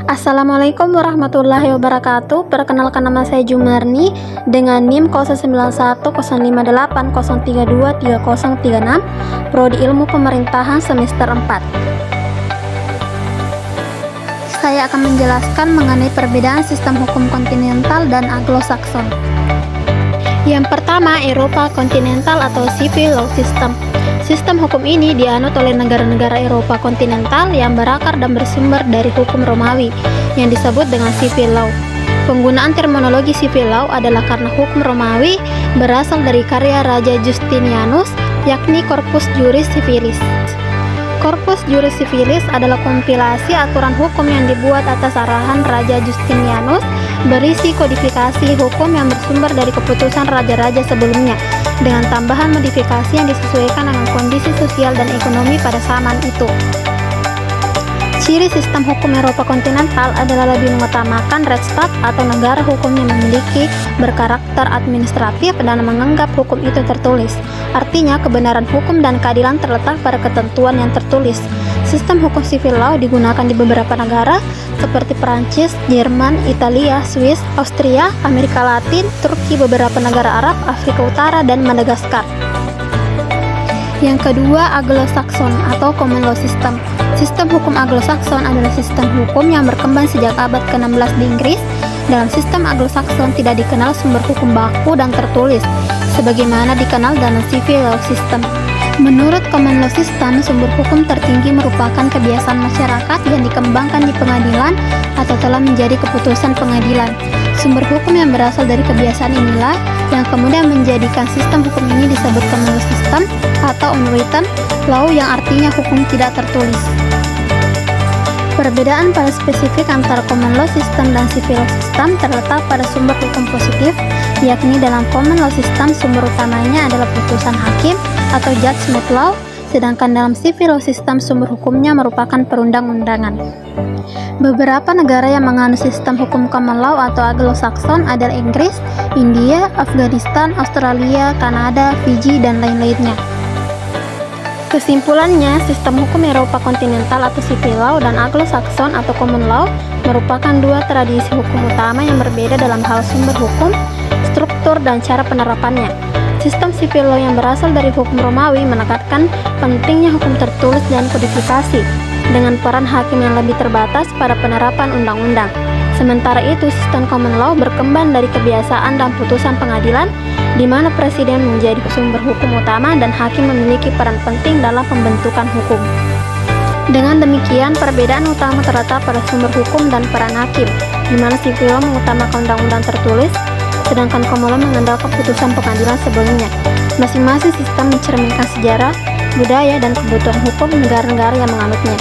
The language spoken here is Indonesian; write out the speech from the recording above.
Assalamualaikum warahmatullahi wabarakatuh. Perkenalkan, nama saya Jumarni dengan NIM 09105803230306, Prodi Ilmu Pemerintahan semester 4. Saya akan menjelaskan mengenai perbedaan sistem hukum kontinental dan Anglo-Saxon. Yang pertama, Eropa kontinental atau Civil Law System. Sistem hukum ini dianut oleh negara-negara Eropa kontinental yang berakar dan bersumber dari hukum Romawi yang disebut dengan civil law. Penggunaan terminologi civil law adalah karena hukum Romawi berasal dari karya Raja Justinianus, yakni Corpus Juris Civilis. Corpus Juris Civilis adalah kompilasi aturan hukum yang dibuat atas arahan Raja Justinianus, berisi kodifikasi hukum yang bersumber dari keputusan raja-raja sebelumnya, dengan tambahan modifikasi yang disesuaikan dengan kondisi sosial dan ekonomi pada zaman itu. Ciri sistem hukum Eropa kontinental adalah lebih mengutamakan Rechtsstaat atau negara hukum yang memiliki berkarakter administratif dan menganggap hukum itu tertulis. Artinya, kebenaran hukum dan keadilan terletak pada ketentuan yang tertulis. Sistem hukum civil law digunakan di beberapa negara seperti Perancis, Jerman, Italia, Swiss, Austria, Amerika Latin, Turki, beberapa negara Arab, Afrika Utara, dan Madagaskar. Yang kedua, Anglo-Saxon atau Common Law System. Sistem hukum Anglo-Saxon adalah sistem hukum yang berkembang sejak abad ke-16 di Inggris. Dalam sistem Anglo-Saxon tidak dikenal sumber hukum baku dan tertulis, sebagaimana dikenal dalam Civil Law System. Menurut Common Law System, sumber hukum tertinggi merupakan kebiasaan masyarakat yang dikembangkan di pengadilan atau telah menjadi keputusan pengadilan. Sumber hukum yang berasal dari kebiasaan inilah yang kemudian menjadikan sistem hukum ini disebut Common Law System atau unwritten law, yang artinya hukum tidak tertulis. Perbedaan pada spesifik antara Common Law System dan Civil Law System terletak pada sumber hukum positif, yakni dalam Common Law System sumber utamanya adalah putusan hakim atau judgment law, sedangkan dalam Civil Law System sumber hukumnya merupakan perundang-undangan. Beberapa negara yang menganut sistem hukum Common Law atau Anglo-Saxon adalah Inggris, India, Afghanistan, Australia, Kanada, Fiji, dan lain-lainnya. Kesimpulannya, sistem hukum Eropa kontinental atau Civil Law dan Anglo-Saxon atau Common Law merupakan dua tradisi hukum utama yang berbeda dalam hal sumber hukum, struktur, dan cara penerapannya. Sistem Civil Law yang berasal dari hukum Romawi menekankan pentingnya hukum tertulis dan kodifikasi, dengan peran hakim yang lebih terbatas pada penerapan undang-undang. Sementara itu, sistem Common Law berkembang dari kebiasaan dan putusan pengadilan, di mana presiden menjadi sumber hukum utama dan hakim memiliki peran penting dalam pembentukan hukum. Dengan demikian, perbedaan utama terletak pada sumber hukum dan peran hakim, di mana Civil Law mengutamakan undang-undang tertulis, sedangkan Common Law mengandalkan putusan pengadilan sebelumnya. Masing-masing sistem mencerminkan sejarah, budaya, dan kebutuhan hukum negara-negara yang menganutnya.